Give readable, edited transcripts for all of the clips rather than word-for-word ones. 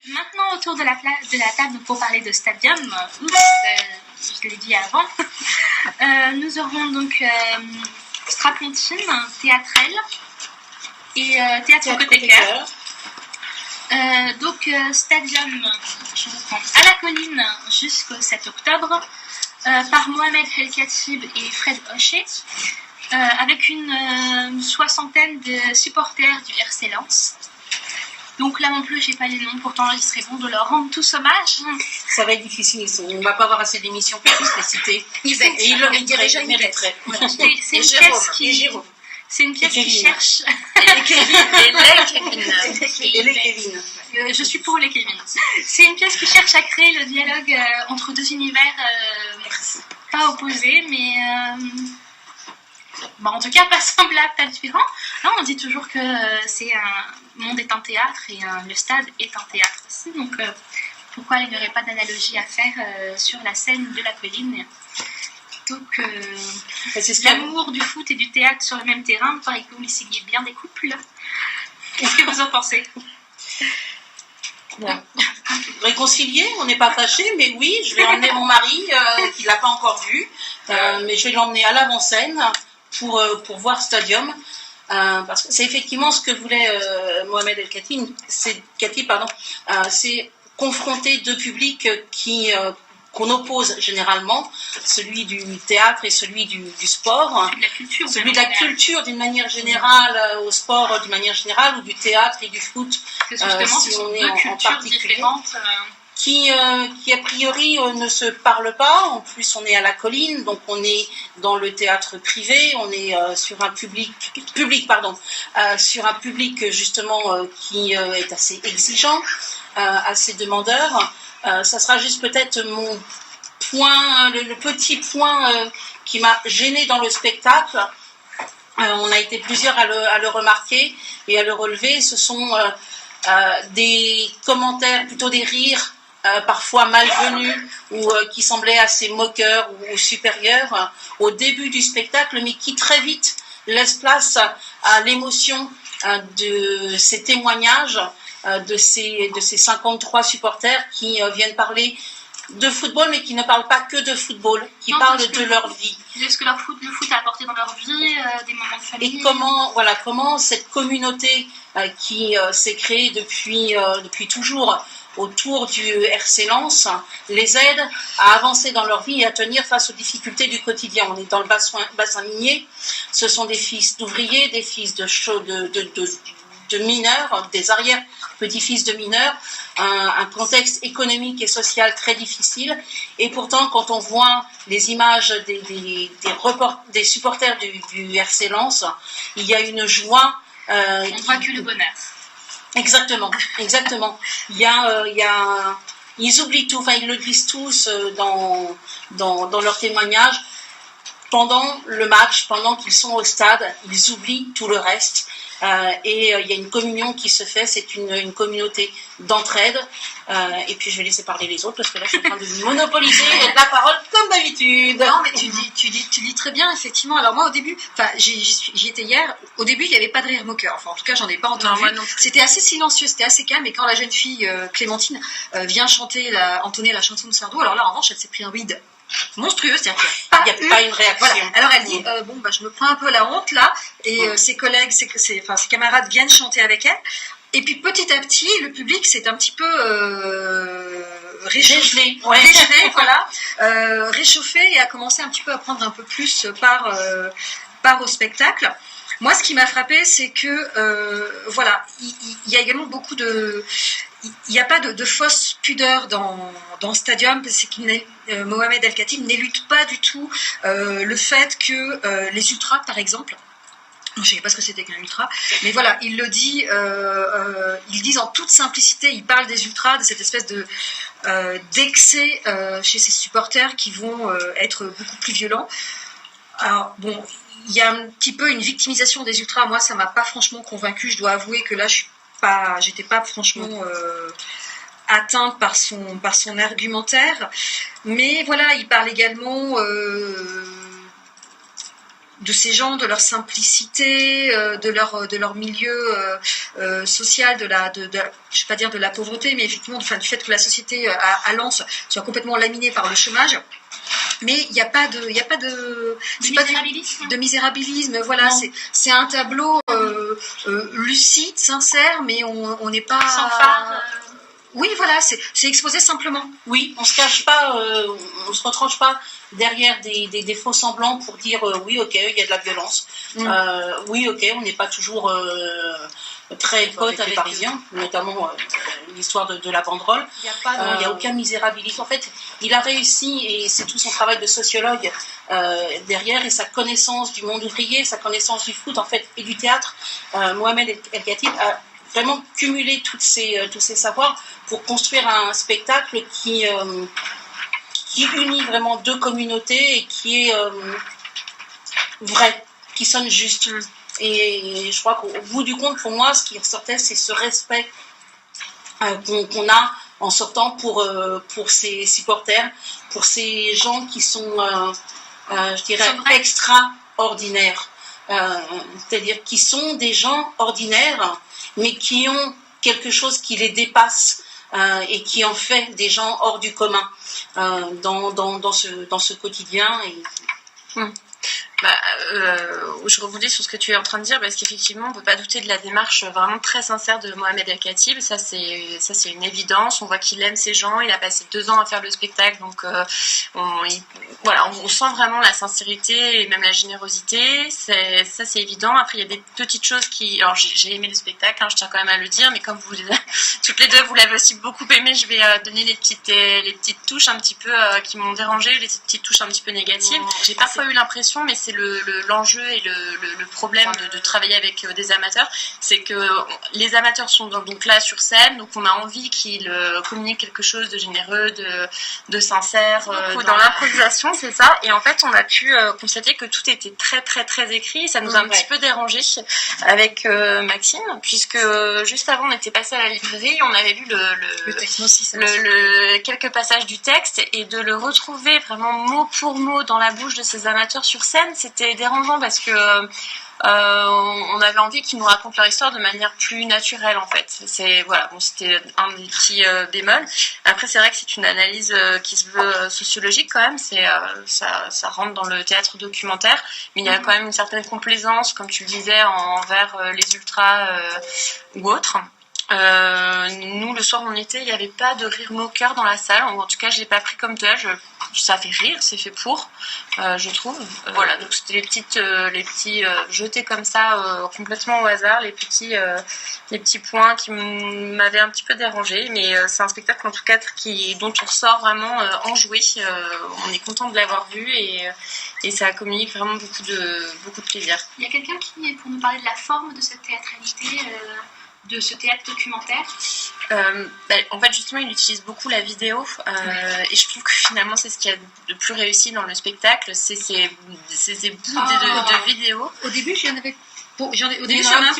Maintenant, autour de la table pour parler de Stadium, je l'ai dit avant, nous aurons donc Strapontine, Théâtrel et Théâtre Côté Cœur. Donc Stadium, je reprends, à la colline jusqu'au 7 octobre, par Mohamed El Khatib et Fred Hocher, avec une soixantaine de supporters du RC Lens. Donc là non plus, j'ai pas les noms, pourtant il serait bon de leur rendre tous hommage. Ça va être difficile, on va pas avoir assez d'émissions pour tous les citer. Et il le mériterait. Voilà. C'est une pièce qui... C'est une pièce qui cherche... Et les Kevin. Je suis pour les Kevin. C'est une pièce qui cherche à créer le dialogue entre deux univers pas opposés, mais... en tout cas, pas semblables, pas différents. Là, on dit toujours que le monde est un théâtre et le stade est un théâtre aussi. Donc, pourquoi il n'y aurait pas d'analogie à faire sur la scène de la colline? Donc, l'amour du foot et du théâtre sur le même terrain, pareil que vous essayez bien des couples. Qu'est-ce que vous en pensez? Bon. Réconcilier, on n'est pas fâchés, mais oui, je vais emmener mon mari, qui ne l'a pas encore vu, mais je vais l'emmener à l'avant-scène pour voir Stadium, parce que c'est effectivement ce que voulait Mohamed El Khatib, c'est confronter deux publics qu'on oppose généralement, celui du théâtre et celui du sport, celui de la culture d'une manière générale, au sport d'une manière générale, ou du théâtre et du foot, si on est en particulier, qui a priori ne se parlent pas. En plus, on est à la colline, donc on est dans le théâtre privé, on est sur un public justement qui est assez exigeant, assez demandeur. Ça sera juste peut-être mon point, le petit point qui m'a gêné dans le spectacle. On a été plusieurs à le remarquer et à le relever. Ce sont des commentaires, plutôt des rires, parfois malvenus ou qui semblaient assez moqueurs ou supérieurs au début du spectacle, mais qui très vite laissent place à l'émotion de ces témoignages, de ces 53 supporters qui viennent parler de football, mais qui ne parlent pas que de football, qui parlent de leur vie. De ce que le foot a apporté dans leur vie, des moments de famille. Et comment cette communauté qui s'est créée depuis toujours autour du RC Lens les aide à avancer dans leur vie et à tenir face aux difficultés du quotidien. On est dans le bassin minier, ce sont des fils d'ouvriers, des fils de mineurs, des arrière-petits-fils de mineurs, un contexte économique et social très difficile. Et pourtant, quand on voit les images des supporters du RC Lens, il y a une joie. On voit que le bonheur. Exactement. Ils oublient tout, ils le disent tous dans leur témoignage. Pendant le match, pendant qu'ils sont au stade, ils oublient tout le reste. Et il y a une communion qui se fait, c'est une communauté d'entraide. Et puis je vais laisser parler les autres parce que là je suis en train de monopoliser la parole comme d'habitude. Non, mais tu dis très bien, effectivement. Alors moi au début, j'y étais hier, au début il n'y avait pas de rire moqueur, en tout cas j'en ai pas entendu. C'était assez silencieux, c'était assez calme, et quand la jeune fille Clémentine vient entonner la chanson de Sardou, alors là en revanche elle s'est pris un weed monstrueux, c'est-à-dire qu'il n'y a pas une réaction. Voilà. Alors elle dit je me prends un peu la honte là, et ses collègues, ses camarades viennent chanter avec elle, et puis petit à petit le public s'est un petit peu réchauffé, réchauffé et a commencé un petit peu à prendre un peu plus part au spectacle. Moi, ce qui m'a frappé, c'est que il y a également beaucoup de... Il n'y a pas de fausse pudeur dans Stadium, c'est Mohamed El Khatib n'élude pas du tout le fait que les ultras, par exemple, je ne sais pas ce que c'était qu'un ultra, mais voilà, il le dit, ils disent en toute simplicité, il parle des ultras, de cette espèce d'excès chez ses supporters qui vont être beaucoup plus violents. Alors, bon, il y a un petit peu une victimisation des ultras. Moi, ça ne m'a pas franchement convaincue. Je dois avouer que là, j'étais pas franchement atteinte par son argumentaire. Mais voilà, il parle également de ces gens, de leur simplicité, de leur milieu social, je vais pas dire de la pauvreté, mais effectivement du fait que la société à Lens soit complètement laminée par le chômage. Mais il n'y a pas de misérabilisme. De misérabilisme. Voilà, c'est un tableau lucide, sincère, mais on n'est pas sans phare. Oui, voilà, c'est exposé simplement. Oui, on se cache pas, on se retranche pas derrière des faux semblants pour dire oui, ok, il y a de la violence. Oui, ok, on n'est pas toujours très potes avec les Parisiens, notamment l'histoire de la banderole. Il n'y a aucun misérabilisme. En fait, il a réussi, et c'est tout son travail de sociologue derrière, et sa connaissance du monde ouvrier, sa connaissance du foot, en fait, et du théâtre. Mohamed El Khatib a vraiment cumulé tous ces savoirs pour construire un spectacle qui unit vraiment deux communautés et qui est vrai, qui sonne juste. Et je crois qu'au bout du compte, pour moi, ce qui ressortait, c'est ce respect qu'on a en sortant pour ces supporters, pour ces gens qui sont, je dirais, extraordinaires. C'est-à-dire qui sont des gens ordinaires, mais qui ont quelque chose qui les dépasse et qui en fait des gens hors du commun dans ce quotidien. Je rebondis sur ce que tu es en train de dire, parce qu'effectivement on ne peut pas douter de la démarche vraiment très sincère de Mohamed El Khatib. Ça c'est une évidence. On voit qu'il aime ces gens, il a passé 2 ans à faire le spectacle, donc on sent vraiment la sincérité et même la générosité. Ça c'est évident. Après il y a des petites choses alors j'ai aimé le spectacle, je tiens quand même à le dire, mais comme vous toutes les deux vous l'avez aussi beaucoup aimé, je vais donner les petites touches un petit peu qui m'ont dérangé, les petites touches un petit peu négatives. J'ai parfois eu l'impression, mais c'est l'enjeu et le problème de travailler avec des amateurs, c'est que les amateurs sont donc là sur scène, donc on a envie qu'ils communiquent quelque chose de généreux, de sincère, dans l'improvisation, c'est ça. Et en fait, on a pu constater que tout était très très très écrit. Ça nous a un petit peu dérangé avec Maxime, puisque juste avant on était passé à la librairie, on avait lu le texte aussi, quelques passages du texte, et de le retrouver vraiment mot pour mot dans la bouche de ces amateurs sur scène, c'était dérangeant parce que on avait envie qu'ils nous racontent leur histoire de manière plus naturelle, en fait. C'était un des petits bémols. Après, c'est vrai que c'est une analyse qui se veut sociologique quand même. Ça rentre dans le théâtre documentaire, mais il y a quand même une certaine complaisance, comme tu le disais, envers les ultras ou autres. Nous, le soir où on était, il n'y avait pas de rire moqueur dans la salle, en tout cas je l'ai pas pris comme tel. Ça fait rire, c'est fait pour, je trouve. Voilà, donc c'était les petits jetés comme ça complètement au hasard, les petits points qui m'avaient un petit peu dérangé, mais c'est un spectacle en tout cas dont on ressort vraiment enjoué. On est content de l'avoir vu, et ça communique vraiment beaucoup de plaisir. Il y a quelqu'un qui est pour nous parler de la forme de cette théâtralité, de ce théâtre documentaire? En fait, justement, il utilise beaucoup la vidéo, et je trouve que finalement, c'est ce qu'il y a de plus réussi dans le spectacle, c'est ces bouts de vidéo. Au début, j'en avais un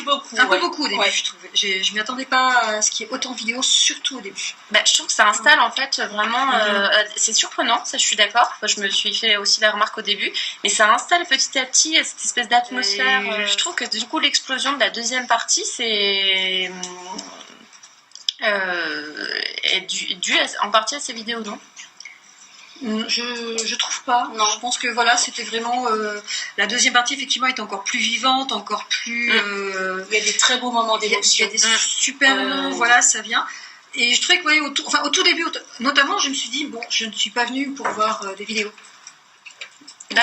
peu beaucoup au début, je trouve. Je m'y attendais pas à ce qu'il y ait autant de vidéos, surtout au début. Je trouve que ça installe en fait vraiment. C'est surprenant, ça je suis d'accord. Je me suis fait aussi la remarque au début, mais ça installe petit à petit cette espèce d'atmosphère. Je trouve que du coup l'explosion de la deuxième partie, c'est est due en partie à ces vidéos, non? Je trouve pas. Non. Je pense que c'était vraiment la deuxième partie effectivement est encore plus vivante, encore plus. Il y a des très beaux moments d'émotion. Il y a des super moments, ça vient. Et je trouvais que au tout début, notamment, je me suis dit je ne suis pas venue pour voir des vidéos.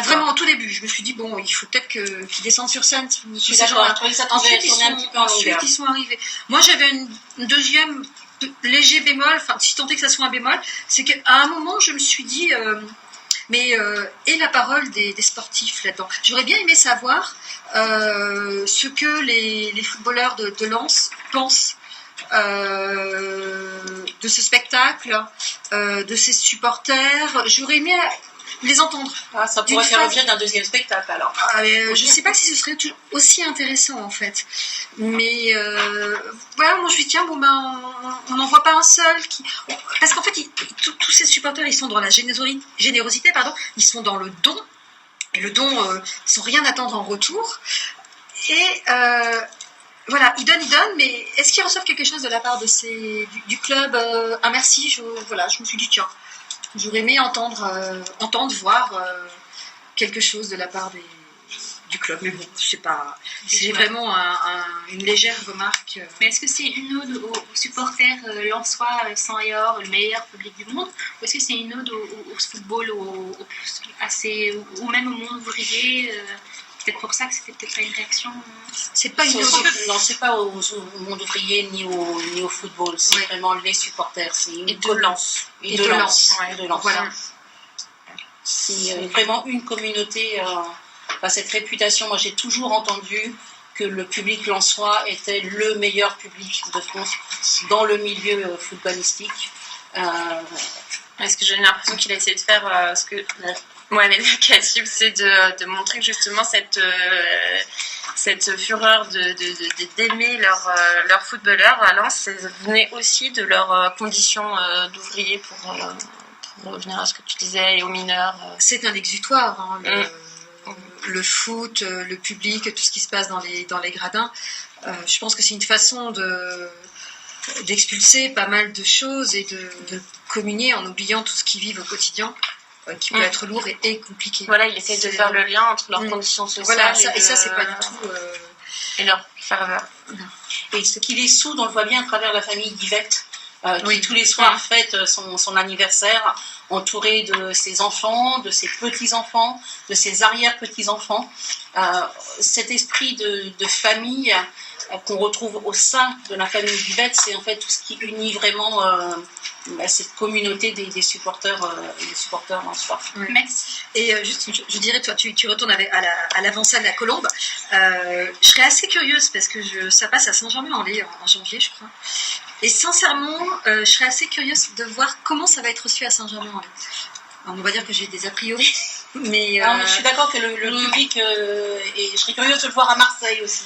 Vraiment au tout début, je me suis dit il faut peut-être qu'ils descendent sur scène. Je suis d'accord. Je trouvais que ça tombait un petit peu en longueur. Ensuite, ils sont arrivés. Moi, j'avais une deuxième léger bémol, si tant est que ça soit un bémol, c'est qu'à un moment je me suis dit et la parole des sportifs là-dedans. J'aurais bien aimé savoir ce que les footballeurs de Lens pensent de ce spectacle, de ces supporters. J'aurais aimé les entendre. Ça pourrait faire l'objet d'un deuxième spectacle alors. Je ne sais pas si ce serait aussi intéressant en fait. Mais moi je me dis on n'en voit pas un seul qui. Parce qu'en fait, tous ces supporters ils sont dans la générosité, ils sont dans le don. le don sans rien attendre en retour. Et voilà, ils donnent, mais est-ce qu'ils reçoivent quelque chose de la part du club? Un merci, je me suis dit, tiens, j'aurais aimé entendre, voir quelque chose de la part du club. Mais bon, je sais pas, c'est vraiment une légère remarque. Mais est-ce que c'est une ode aux supporters lensois, sang et or, le meilleur public du monde, ou est-ce que c'est une ode au football, ou même au monde ouvrier peut-être pour ça que c'était peut-être pas une réaction. C'est pas une ode. Non, c'est pas au monde ouvrier ni au football. C'est vraiment les supporters. C'est une Lens. Et de Lens. Voilà. C'est vraiment une communauté. Cette réputation, moi j'ai toujours entendu que le public lensois était le meilleur public de France dans le milieu footballistique. Est-ce que j'ai l'impression qu'il a essayé de faire ce que Mohamed El-Khatib, c'est de montrer que justement cette fureur d'aimer leurs footballeurs à Lens, ça venait aussi de leurs conditions d'ouvriers pour revenir à ce que tu disais et aux mineurs. C'est un exutoire, hein, le foot, le public, tout ce qui se passe dans les gradins. Je pense que c'est une façon d'expulser pas mal de choses et de communier en oubliant tout ce qu'ils vivent au quotidien, qui peut être lourd et compliqué. Voilà, il essaie de faire le lien entre leurs conditions sociales voilà, et ça c'est pas du tout... Et leur ferveur. Et ce qui les soude, on le voit bien à travers la famille d'Yvette, qui tous les soirs fête son anniversaire, entourée de ses enfants, de ses petits-enfants, de ses arrière-petits-enfants. Cet esprit de famille qu'on retrouve au sein de la famille d'Yvette, c'est en fait tout ce qui unit vraiment cette communauté des supporters lensois. Merci. Et juste, je dirais, toi, tu retournes à l'avant-scène à Colombes. Je serais assez curieuse parce que ça passe à Saint-Germain-en-Laye en janvier, je crois. Et sincèrement, je serais assez curieuse de voir comment ça va être reçu à Saint-Germain-en-Laye. Alors, on va dire que j'ai des a priori, mais... je suis d'accord que le public, et je serais curieuse de le voir à Marseille aussi,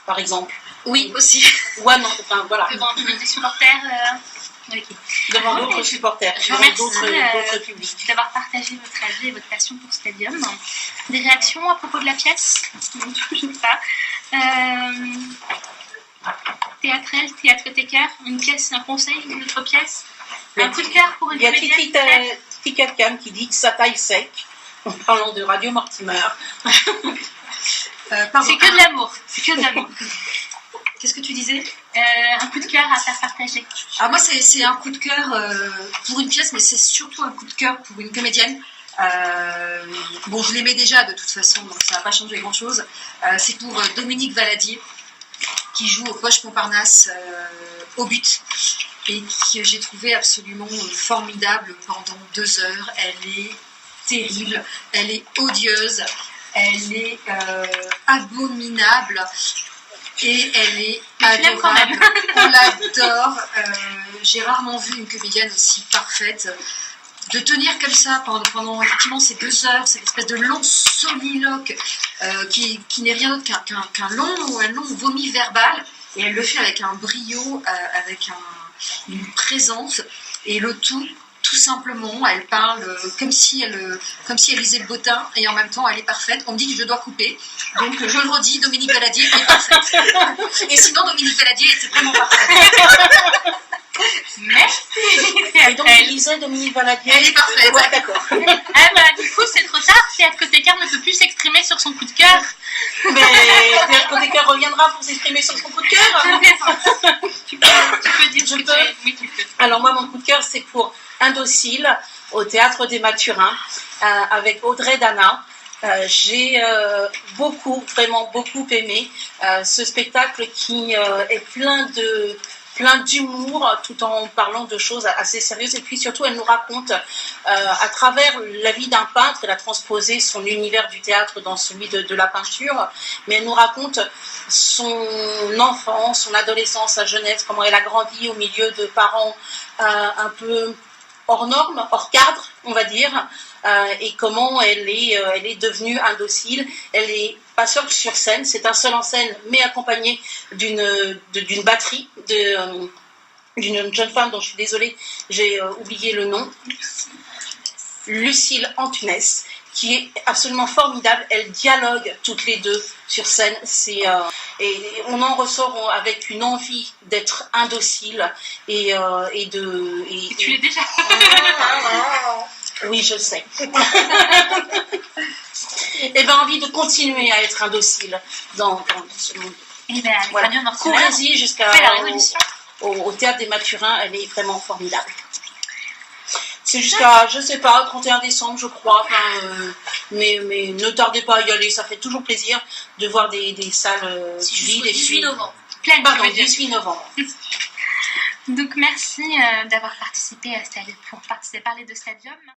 par exemple. Oui, aussi. Ouais, non, enfin, voilà. Devant des supporters... Devant d'autres supporters, je vous remercie d'autres publics. d'avoir partagé votre avis et votre passion pour Stadium. Des réactions à propos de la pièce? Non, toujours pas. Théâtre-Tecker, une pièce, un conseil, une autre pièce? Un coup de cœur pour une comédienne? Il y a Titi Calcam qui dit que sa taille sec, en parlant de Radio Mortimer. C'est que de l'amour. C'est que de l'amour. Qu'est-ce que tu disais? Un coup de cœur à faire partager. Alors moi, c'est un coup de cœur pour une pièce, mais c'est surtout un coup de cœur pour une comédienne. Bon, je l'aimais déjà de toute façon, donc ça n'a pas changé grand-chose. C'est pour Dominique Valadier, qui joue au Poche Montparnasse au but, et que j'ai trouvé absolument formidable pendant 2 heures. Elle est terrible, elle est odieuse, elle est abominable. Et elle est adorable, on l'adore. J'ai rarement vu une comédienne aussi parfaite. De tenir comme ça pendant effectivement ces 2 heures, cette espèce de long soliloque qui n'est rien d'autre qu'un long vomi verbal. Et elle le fait avec un brio, avec une présence. Et le tout simplement, elle parle comme si elle lisait le bottin, et en même temps elle est parfaite. On me dit que je dois couper, donc je le redis, Dominique Valadier est parfaite. Et sinon Dominique Valadier était vraiment parfaite. Merci. Et donc tu disais Dominique Valadier. Elle est parfaite. Ouais, d'accord. Du coup c'est trop tard, Théâtre-Tecker ne peut plus s'exprimer sur son coup de cœur. Mais Théâtre-Tecker reviendra pour s'exprimer sur son coup de cœur. Tu peux dire ce que tu veux. Oui, tu peux. Alors moi mon coup de cœur c'est pour Indocile au Théâtre des Mathurins avec Audrey Dana. J'ai vraiment beaucoup aimé ce spectacle qui est plein d'humour tout en parlant de choses assez sérieuses, et puis surtout elle nous raconte à travers la vie d'un peintre, elle a transposé son univers du théâtre dans celui de la peinture, mais elle nous raconte son enfance, son adolescence, sa jeunesse, comment elle a grandi au milieu de parents un peu hors normes, hors cadre, on va dire, et comment elle est devenue indocile. Elle est pas seule sur scène, c'est un seul en scène, mais accompagné d'une batterie, d'une jeune femme dont je suis désolée, j'ai oublié le nom, Lucille Antunes, qui est absolument formidable. Elles dialoguent toutes les deux sur scène. Et on en ressort avec une envie d'être indocile et de. Et tu l'es déjà. Oui, je sais. Et ben envie de continuer à être indocile dans ce monde. Et bien, Voilà. Fabien Mortimer, Courez-y jusqu'à fait la résolution. au Théâtre des Mathurins, elle est vraiment formidable. C'est jusqu'à, je sais pas, 31 décembre, je crois. Mais ne tardez pas à y aller, ça fait toujours plaisir de voir des salles vides. 18 novembre. Pleine, Pardon, je veux dire. 18 novembre. Donc merci d'avoir participé à pour parler de Stadium.